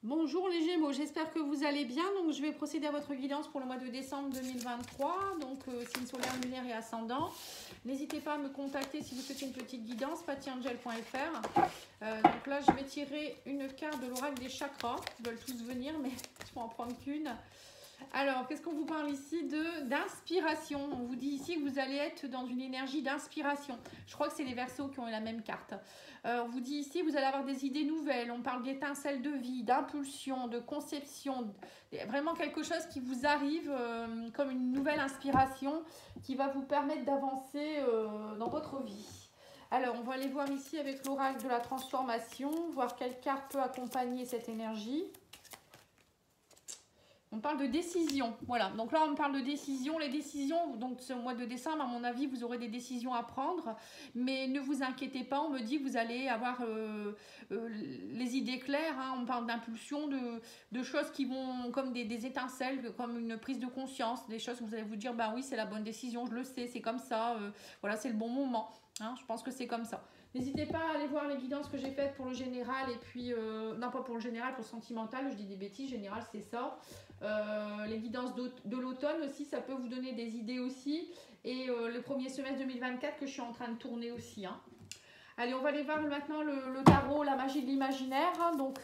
Bonjour les Gémeaux, j'espère que vous allez bien. Donc je vais procéder à votre guidance pour le mois de décembre 2023. Donc signe solaire, lunaire et ascendant. N'hésitez pas à me contacter si vous souhaitez une petite guidance, patiangel.fr. Donc là je vais tirer une carte de l'oracle des chakras. Ils veulent tous venir mais je vais en prendre qu'une. Alors, qu'est-ce qu'on vous parle ici d'inspiration? On vous dit ici que vous allez être dans une énergie d'inspiration. Je crois que c'est les Verseaux qui ont la même carte. On vous dit ici que vous allez avoir des idées nouvelles. On parle d'étincelles de vie, d'impulsion, de conception. Vraiment quelque chose qui vous arrive comme une nouvelle inspiration qui va vous permettre d'avancer dans votre vie. Alors, on va aller voir ici avec l'oracle de la transformation, voir quelle carte peut accompagner cette énergie. On parle de décision, voilà. Donc là, on parle de décision. Les décisions, donc ce mois de décembre, à mon avis, vous aurez des décisions à prendre. Mais ne vous inquiétez pas, on me dit que vous allez avoir les idées claires. Hein. On parle d'impulsion, de choses qui vont comme des étincelles, comme une prise de conscience. Des choses que vous allez vous dire, bah oui, c'est la bonne décision, je le sais, c'est comme ça. Voilà, c'est le bon moment. Hein. Je pense que c'est comme ça. N'hésitez pas à aller voir les guidances que j'ai faites pour le général et puis, non pas pour le général, pour le sentimental, je dis des bêtises, général c'est ça. Les guidances de l'automne aussi, ça peut vous donner des idées aussi. Et le premier semestre 2024 que je suis en train de tourner aussi. Hein. Allez, on va aller voir maintenant le tarot, la magie de l'imaginaire. Hein. Donc,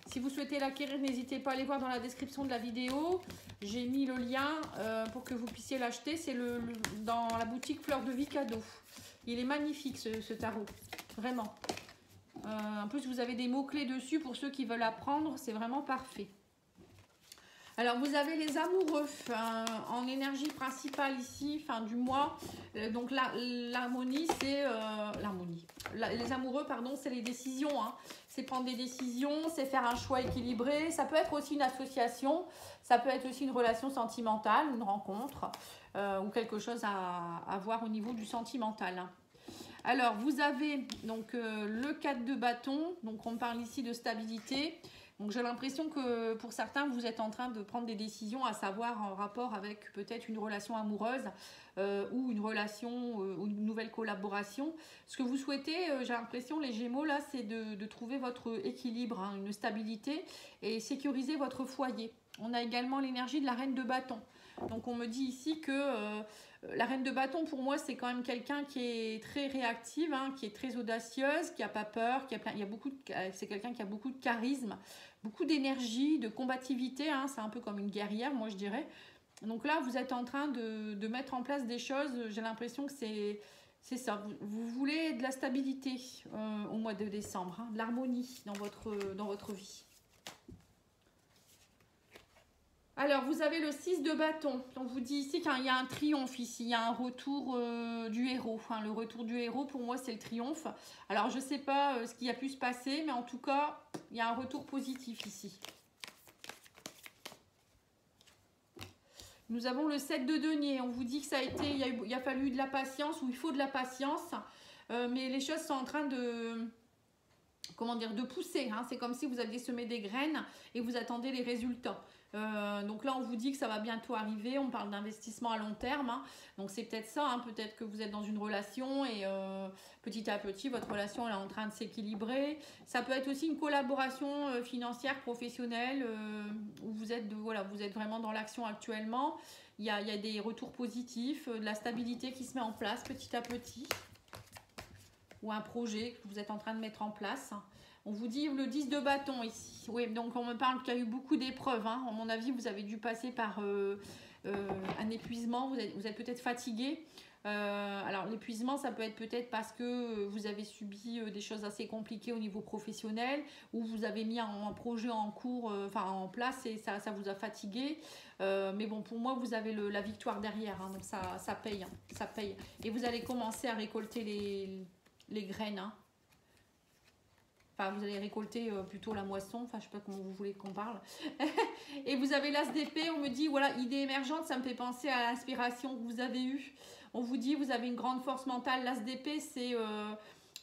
si vous souhaitez l'acquérir, n'hésitez pas à aller voir dans la description de la vidéo. J'ai mis le lien pour que vous puissiez l'acheter. C'est dans la boutique Fleur de Vie Cadeau. Il est magnifique ce tarot, vraiment. En plus, vous avez des mots-clés dessus pour ceux qui veulent apprendre. C'est vraiment parfait. Alors, vous avez les amoureux en énergie principale ici, fin du mois. Donc, l'harmonie, c'est l'harmonie. Les amoureux, pardon, c'est les décisions. Hein. C'est prendre des décisions, c'est faire un choix équilibré. Ça peut être aussi une association, ça peut être aussi une relation sentimentale, une rencontre ou quelque chose à voir au niveau du sentimental. Hein. Alors, vous avez donc le 4 de bâton. Donc, on parle ici de stabilité. Donc j'ai l'impression que pour certains, vous êtes en train de prendre des décisions, à savoir en rapport avec peut-être une relation amoureuse ou une relation ou une nouvelle collaboration. Ce que vous souhaitez, j'ai l'impression, les Gémeaux, là, c'est de trouver votre équilibre, hein, une stabilité et sécuriser votre foyer. On a également l'énergie de la reine de bâton. Donc on me dit ici que la reine de bâton, pour moi, c'est quand même quelqu'un qui est très réactive, hein, qui est très audacieuse, qui n'a pas peur, c'est quelqu'un qui a beaucoup de charisme, beaucoup d'énergie, de combativité. Hein, c'est un peu comme une guerrière, moi je dirais. Donc là, vous êtes en train de mettre en place des choses. J'ai l'impression que c'est ça. Vous voulez de la stabilité au mois de décembre, hein, de l'harmonie dans votre vie. Alors, vous avez le 6 de bâton. On vous dit ici qu'il y a un triomphe ici. Il y a un retour du héros. Enfin, le retour du héros, pour moi, c'est le triomphe. Alors, je ne sais pas ce qui a pu se passer, mais en tout cas, il y a un retour positif ici. Nous avons le 7 de denier. On vous dit que ça a été, il a fallu de la patience, ou il faut de la patience. Mais les choses sont en train de... Comment dire, de pousser. Hein. C'est comme si vous aviez semé des graines et vous attendez les résultats. Donc là, on vous dit que ça va bientôt arriver. On parle d'investissement à long terme. Hein. Donc c'est peut-être ça. Hein. Peut-être que vous êtes dans une relation et petit à petit, votre relation est en train de s'équilibrer. Ça peut être aussi une collaboration financière, professionnelle, où vous êtes vraiment dans l'action actuellement. Il y a des retours positifs, de la stabilité qui se met en place petit à petit. Ou un projet que vous êtes en train de mettre en place. On vous dit le 10 de bâton ici. Oui, donc on me parle qu'il y a eu beaucoup d'épreuves. Hein. À mon avis, vous avez dû passer par un épuisement. Vous êtes peut-être fatigué. Alors l'épuisement, ça peut être peut-être parce que vous avez subi des choses assez compliquées au niveau professionnel, ou vous avez mis un projet en cours, en place et ça vous a fatigué. Mais bon, pour moi, vous avez la victoire derrière. Hein, donc ça paye. Hein, ça paye. Et vous allez commencer à récolter les graines. Hein. Enfin, vous allez récolter plutôt la moisson. Enfin, je sais pas comment vous voulez qu'on parle. Et vous avez l'as d'épée. On me dit, voilà, idée émergente. Ça me fait penser à l'inspiration que vous avez eue. On vous dit, vous avez une grande force mentale. L'as d'épée, c'est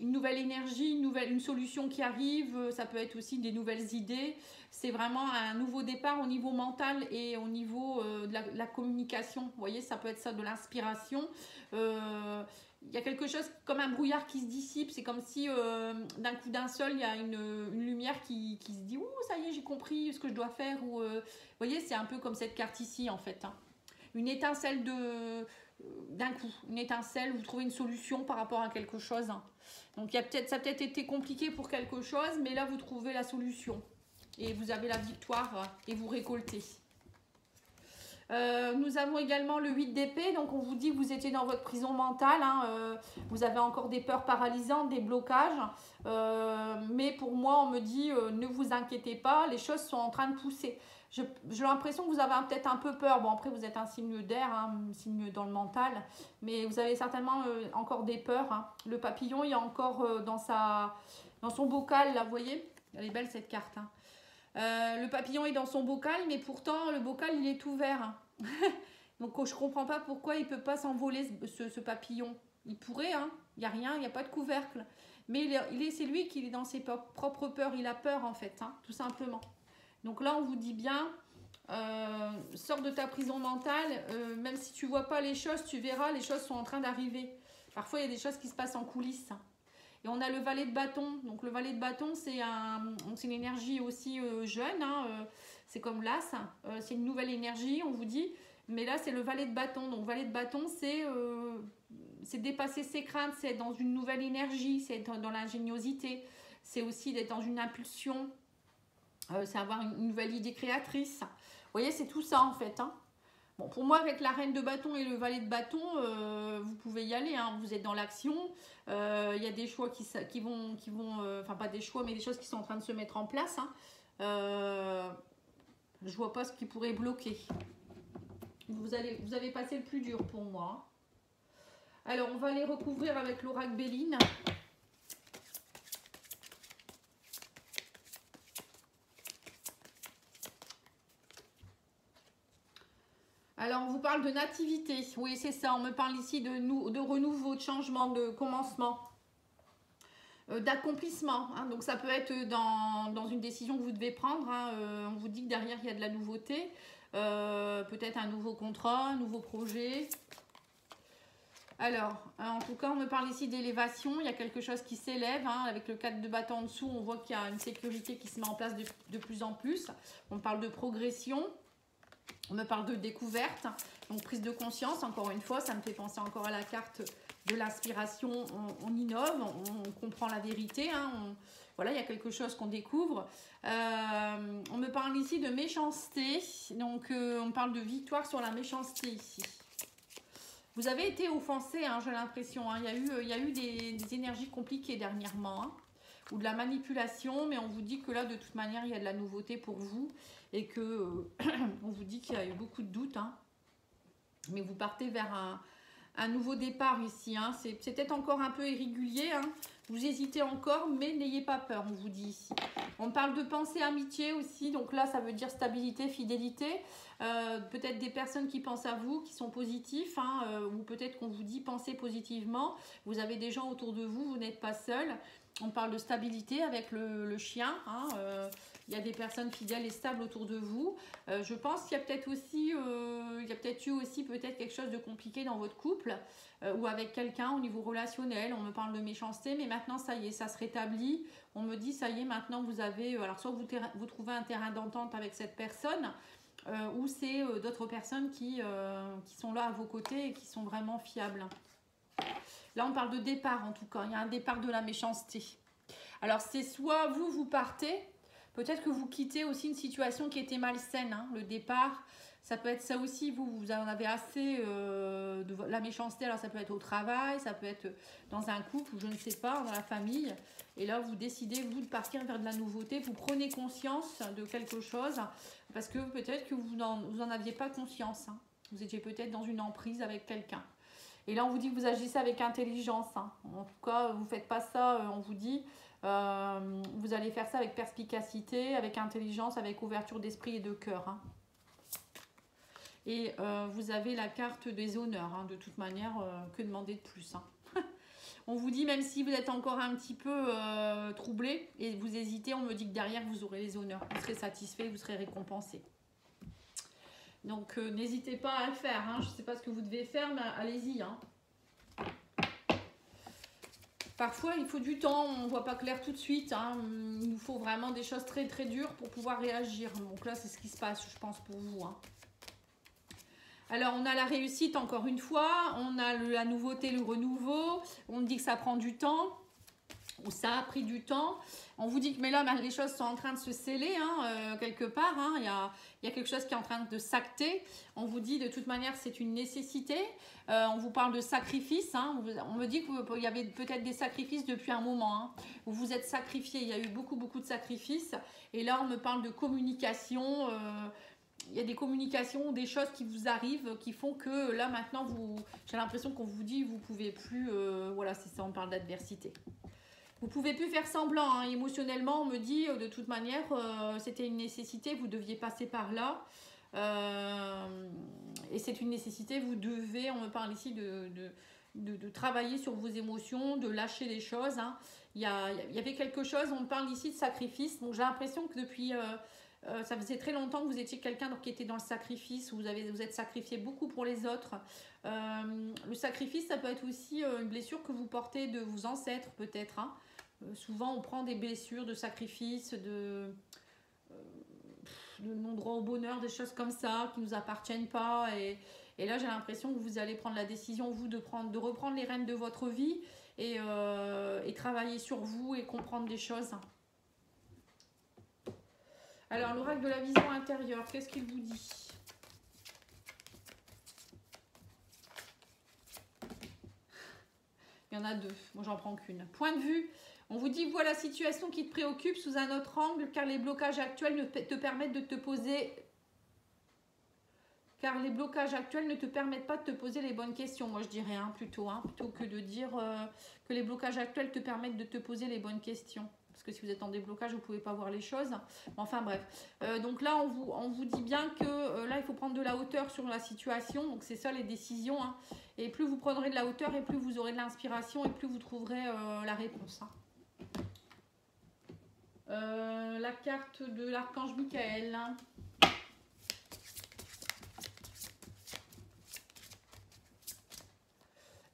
une nouvelle énergie, une solution qui arrive. Ça peut être aussi des nouvelles idées. C'est vraiment un nouveau départ au niveau mental et au niveau de la communication. Vous voyez, ça peut être ça, de l'inspiration. il y a quelque chose comme un brouillard qui se dissipe. C'est comme si d'un coup d'un seul, il y a une lumière qui se dit « Ouh, ça y est, j'ai compris ce que je dois faire ». Ou vous voyez, c'est un peu comme cette carte ici, en fait. Hein. Une étincelle d'un coup. Une étincelle, vous trouvez une solution par rapport à quelque chose. Hein. Donc, ça a peut-être été compliqué pour quelque chose, mais là, vous trouvez la solution. Et vous avez la victoire et vous récoltez. Nous avons également le 8 d'épée, donc on vous dit que vous étiez dans votre prison mentale, hein, vous avez encore des peurs paralysantes, des blocages, mais pour moi on me dit ne vous inquiétez pas, les choses sont en train de pousser. J'ai l'impression que vous avez peut-être un peu peur, bon après vous êtes un signe d'air, hein, un signe dans le mental, mais vous avez certainement encore des peurs. Hein. Le papillon il y a encore dans son bocal, là vous voyez, elle est belle cette carte. Hein. Le papillon est dans son bocal, mais pourtant le bocal il est ouvert. Donc je comprends pas pourquoi il peut pas s'envoler ce papillon. Il pourrait, hein. Il n'y a rien, il n'y a pas de couvercle. Mais c'est lui qui est dans ses propres peurs. Il a peur en fait, hein, tout simplement. Donc là on vous dit bien, sors de ta prison mentale. Même si tu vois pas les choses, tu verras, les choses sont en train d'arriver. Parfois il y a des choses qui se passent en coulisses. Et on a le valet de bâton. Donc le valet de bâton, c'est une énergie aussi jeune. Hein, c'est comme l'as. C'est une nouvelle énergie, on vous dit. Mais là, c'est le valet de bâton. Donc valet de bâton, c'est dépasser ses craintes. C'est être dans une nouvelle énergie. C'est être dans l'ingéniosité. C'est aussi d'être dans une impulsion. C'est avoir une nouvelle idée créatrice. Vous voyez, c'est tout ça en fait. Hein. Bon, pour moi, avec la reine de bâton et le valet de bâton, vous pouvez y aller. Hein. Vous êtes dans l'action. Il y a des choix qui vont enfin pas des choix, mais des choses qui sont en train de se mettre en place. Hein. Je vois pas ce qui pourrait bloquer. Vous avez passé le plus dur pour moi. Alors, on va les recouvrir avec l'oracle Béline. Alors, on vous parle de nativité. Oui, c'est ça. On me parle ici de renouveau, de changement, de commencement, d'accomplissement. Hein. Donc, ça peut être dans une décision que vous devez prendre. Hein. On vous dit que derrière, il y a de la nouveauté. Peut-être un nouveau contrat, un nouveau projet. Alors, en tout cas, on me parle ici d'élévation. Il y a quelque chose qui s'élève. Hein. Avec le 4 de bâton en dessous, on voit qu'il y a une sécurité qui se met en place de plus en plus. On parle de progression. On me parle de découverte, donc prise de conscience, encore une fois, ça me fait penser encore à la carte de l'inspiration, on innove, on comprend la vérité, hein, voilà, il y a quelque chose qu'on découvre. On me parle ici de méchanceté, donc on me parle de victoire sur la méchanceté ici. Vous avez été offensé, hein, j'ai l'impression, hein, il y a eu des énergies compliquées dernièrement, hein, ou de la manipulation, mais on vous dit que là, de toute manière, il y a de la nouveauté pour vous. Et que on vous dit qu'il y a eu beaucoup de doutes, hein, mais vous partez vers un nouveau départ ici. Hein, c'est peut-être encore un peu irrégulier, hein, vous hésitez encore, mais n'ayez pas peur, on vous dit ici. On parle de pensée amitié aussi, donc là ça veut dire stabilité, fidélité. Peut-être des personnes qui pensent à vous, qui sont positifs, hein, ou peut-être qu'on vous dit pensez positivement. Vous avez des gens autour de vous, vous n'êtes pas seul. On parle de stabilité avec le chien, hein, il y a des personnes fidèles et stables autour de vous. Je pense qu'il y a peut-être aussi, eu aussi quelque chose de compliqué dans votre couple ou avec quelqu'un au niveau relationnel. On me parle de méchanceté, mais maintenant ça y est, ça se rétablit. On me dit ça y est, maintenant vous avez, alors soit vous trouvez un terrain d'entente avec cette personne, ou c'est d'autres personnes qui sont là à vos côtés et qui sont vraiment fiables. Là, on parle de départ en tout cas. Il y a un départ de la méchanceté. Alors, c'est soit vous partez, peut-être que vous quittez aussi une situation qui était malsaine. Hein, le départ, ça peut être ça aussi. Vous en avez assez de la méchanceté. Alors, ça peut être au travail, ça peut être dans un couple, ou je ne sais pas, dans la famille. Et là, vous décidez, vous, de partir vers de la nouveauté. Vous prenez conscience de quelque chose parce que peut-être que vous n'en aviez pas conscience. Hein. Vous étiez peut-être dans une emprise avec quelqu'un. Et là, on vous dit que vous agissez avec intelligence. Hein. En tout cas, vous ne faites pas ça, on vous dit. Vous allez faire ça avec perspicacité, avec intelligence, avec ouverture d'esprit et de cœur. Hein. Et vous avez la carte des honneurs. Hein. De toute manière, que demander de plus, hein. On vous dit, même si vous êtes encore un petit peu troublé et vous hésitez, on me dit que derrière, vous aurez les honneurs. Vous serez satisfait, vous serez récompensé. Donc, n'hésitez pas à le faire. Hein. Je ne sais pas ce que vous devez faire, mais allez-y. Hein. Parfois, il faut du temps, on ne voit pas clair tout de suite. Hein. Il nous faut vraiment des choses très très dures pour pouvoir réagir. Donc là, c'est ce qui se passe, je pense, pour vous. Hein. Alors, on a la réussite, encore une fois. On a la nouveauté, le renouveau. On dit que ça prend du temps. Ou ça a pris du temps. On vous dit que mais là, les choses sont en train de se sceller, hein, quelque part. Hein. Il y a quelque chose qui est en train de s'acter. On vous dit de toute manière c'est une nécessité. On vous parle de sacrifice. Hein. On me dit qu'il y avait peut-être des sacrifices depuis un moment. Hein. Vous vous êtes sacrifié. Il y a eu beaucoup de sacrifices. Et là, on me parle de communication. Il y a des communications, des choses qui vous arrivent, qui font que là maintenant, j'ai l'impression qu'on vous dit vous pouvez plus. Voilà, c'est ça, on parle d'adversité. Vous ne pouvez plus faire semblant, hein. Émotionnellement, on me dit, de toute manière, c'était une nécessité, vous deviez passer par là. Et c'est une nécessité, vous devez, on me parle ici de travailler sur vos émotions, de lâcher les choses. Hein. Il y avait quelque chose, on me parle ici de sacrifice. Donc j'ai l'impression que depuis, ça faisait très longtemps que vous étiez quelqu'un qui était dans le sacrifice, vous êtes sacrifié beaucoup pour les autres. Le sacrifice, ça peut être aussi une blessure que vous portez de vos ancêtres peut-être. Hein. Souvent, on prend des blessures de sacrifice, de non-droit au bonheur, des choses comme ça qui ne nous appartiennent pas. Et là, j'ai l'impression que vous allez prendre la décision, vous, de reprendre les rênes de votre vie et travailler sur vous et comprendre des choses. Alors, l'oracle de la vision intérieure, qu'est-ce qu'il vous dit ? Il y en a deux, moi j'en prends qu'une. Point de vue. On vous dit, voilà la situation qui te préoccupe sous un autre angle, car les blocages actuels ne te permettent de te poser... Car les blocages actuels ne te permettent pas de te poser les bonnes questions. Moi, je dirais plutôt que de dire que les blocages actuels te permettent de te poser les bonnes questions. Parce que si vous êtes en déblocage, vous ne pouvez pas voir les choses. Enfin, bref. Donc là, on vous dit bien que là, il faut prendre de la hauteur sur la situation. Donc, c'est ça, les décisions. Hein. Et plus vous prendrez de la hauteur, et plus vous aurez de l'inspiration, et plus vous trouverez la réponse. Hein. La carte de l'archange Michael. Hein.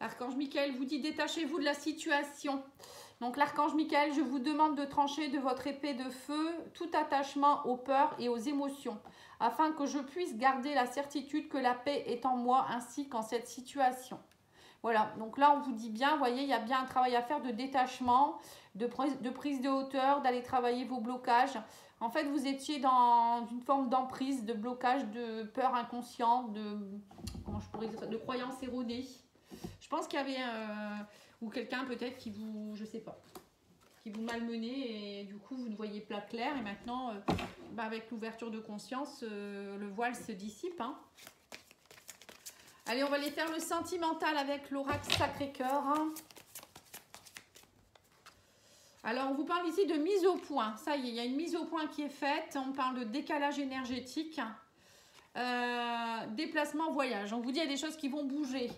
L'archange Michael vous dit détachez-vous de la situation. Donc l'archange Michael, je vous demande de trancher de votre épée de feu tout attachement aux peurs et aux émotions, afin que je puisse garder la certitude que la paix est en moi ainsi qu'en cette situation. Voilà, donc là on vous dit bien, vous voyez, il y a bien un travail à faire de détachement, de prise de hauteur, d'aller travailler vos blocages. En fait, vous étiez dans une forme d'emprise, de blocage, de peur inconsciente, comment je pourrais dire ça, de croyances erronées. Je pense qu'il y avait ou quelqu'un peut-être qui vous, je sais pas, qui vous malmenait et du coup vous ne voyez pas clair. Et maintenant, avec l'ouverture de conscience, le voile se dissipe. Hein. Allez, on va aller faire le sentimental avec l'oracle Sacré-Cœur. Hein. Alors, on vous parle ici de mise au point. Ça y est, il y a une mise au point qui est faite. On parle de décalage énergétique. Déplacement, voyage. On vous dit il y a des choses qui vont bouger.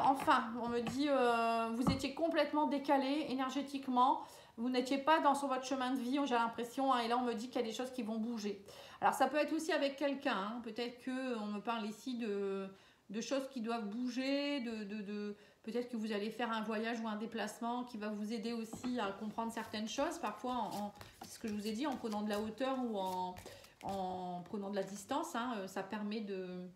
Enfin, on me dit vous étiez complètement décalé énergétiquement. Vous n'étiez pas sur votre chemin de vie, j'ai l'impression. Hein, et là, on me dit qu'il y a des choses qui vont bouger. Alors, ça peut être aussi avec quelqu'un. Hein, peut-être qu'on me parle ici de choses qui doivent bouger, peut-être que vous allez faire un voyage ou un déplacement qui va vous aider aussi à comprendre certaines choses. Parfois, c'est ce que je vous ai dit, en prenant de la hauteur ou en prenant de la distance, hein, ça permet de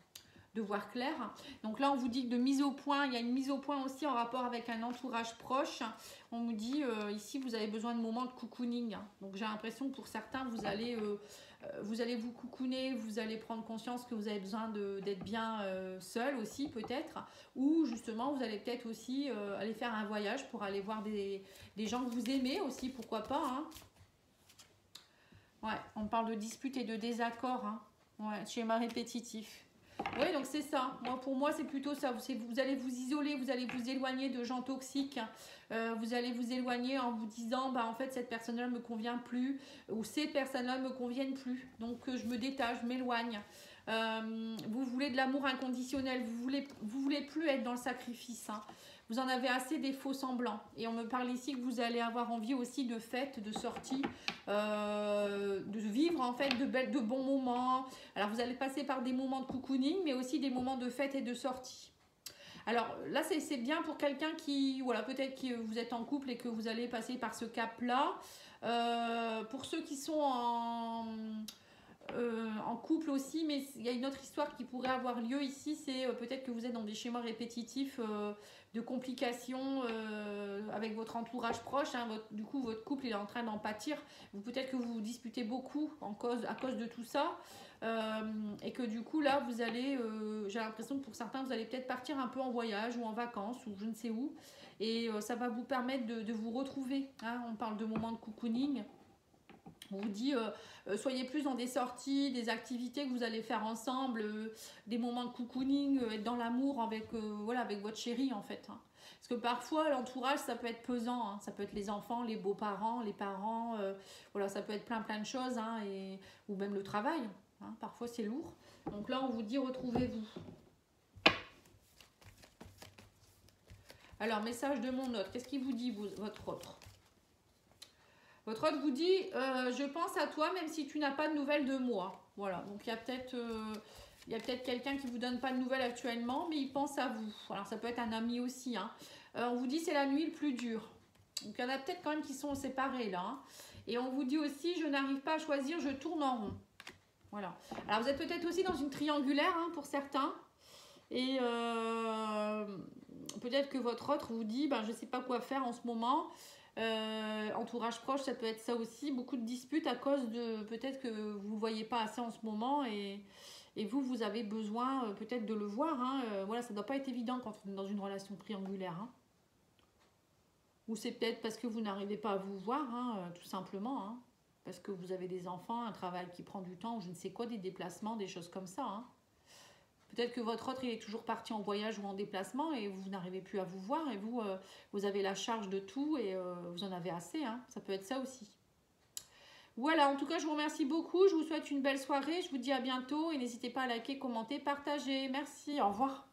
voir clair. Donc là, on vous dit de mise au point. Il y a une mise au point aussi en rapport avec un entourage proche. On nous dit, ici, vous avez besoin de moments de cocooning. Donc j'ai l'impression que pour certains, vous allez vous cocooner, vous allez prendre conscience que vous avez besoin d'être bien seul aussi peut-être. Ou justement, vous allez peut-être aussi aller faire un voyage pour aller voir des gens que vous aimez aussi, pourquoi pas. Hein. Ouais, on parle de disputes et de désaccords. Hein. Ouais, schéma répétitif. Oui, donc c'est ça. Pour moi, c'est plutôt ça. Vous allez vous isoler, vous allez vous éloigner de gens toxiques. Vous allez vous éloigner en vous disant, bah, en fait, cette personne-là ne me convient plus. Ou ces personnes-là ne me conviennent plus. Donc, je me détache, je m'éloigne. Vous voulez de l'amour inconditionnel. Vous voulez plus être dans le sacrifice. Hein. Vous en avez assez des faux semblants. Et on me parle ici que vous allez avoir envie aussi de fêtes, de sorties, de vivre en fait de bons moments. Alors vous allez passer par des moments de cocooning, mais aussi des moments de fête et de sortie. Alors là, c'est bien pour quelqu'un qui, voilà, peut-être que vous êtes en couple et que vous allez passer par ce cap-là. Pour ceux qui sont en couple aussi, mais il y a une autre histoire qui pourrait avoir lieu ici, c'est peut-être que vous êtes dans des schémas répétitifs de complications avec votre entourage proche, hein, du coup votre couple il est en train d'en pâtir, peut-être que vous vous disputez beaucoup à cause de tout ça, et que du coup là vous allez, j'ai l'impression que pour certains vous allez peut-être partir un peu en voyage ou en vacances ou je ne sais où, et ça va vous permettre de vous retrouver, hein. On parle de moments de cocooning. On vous dit, soyez plus dans des sorties, des activités que vous allez faire ensemble, des moments de cocooning, être dans l'amour avec, voilà, avec votre chéri en fait, hein. Parce que parfois l'entourage ça peut être pesant, hein. Ça peut être les enfants, les beaux-parents, les parents, voilà, ça peut être plein de choses, hein, ou même le travail, hein. Parfois c'est lourd. Donc là on vous dit retrouvez-vous. Alors message de mon hôte, qu'est-ce qu'il vous dit votre autre? Votre hôte vous dit, je pense à toi même si tu n'as pas de nouvelles de moi. Voilà, donc il y a peut-être quelqu'un qui ne vous donne pas de nouvelles actuellement, mais il pense à vous. Alors ça peut être un ami aussi, hein. On vous dit c'est la nuit le plus dur. Donc il y en a peut-être quand même qui sont séparés là, hein. Et on vous dit aussi, je n'arrive pas à choisir, je tourne en rond. Voilà. Alors vous êtes peut-être aussi dans une triangulaire, hein, pour certains. Et peut-être que votre autre vous dit, ben, je ne sais pas quoi faire en ce moment. Entourage proche, ça peut être ça aussi, beaucoup de disputes à cause de peut-être que vous ne le voyez pas assez en ce moment et vous avez besoin peut-être de le voir, hein. Voilà, ça ne doit pas être évident quand on est dans une relation triangulaire, hein. Ou c'est peut-être parce que vous n'arrivez pas à vous voir, hein, tout simplement, hein. Parce que vous avez des enfants, un travail qui prend du temps ou je ne sais quoi, des déplacements, des choses comme ça, hein. Peut-être que votre autre il est toujours parti en voyage ou en déplacement et vous n'arrivez plus à vous voir et vous, vous avez la charge de tout et vous en avez assez, hein. Ça peut être ça aussi. Voilà, en tout cas, je vous remercie beaucoup. Je vous souhaite une belle soirée. Je vous dis à bientôt et n'hésitez pas à liker, commenter, partager. Merci, au revoir.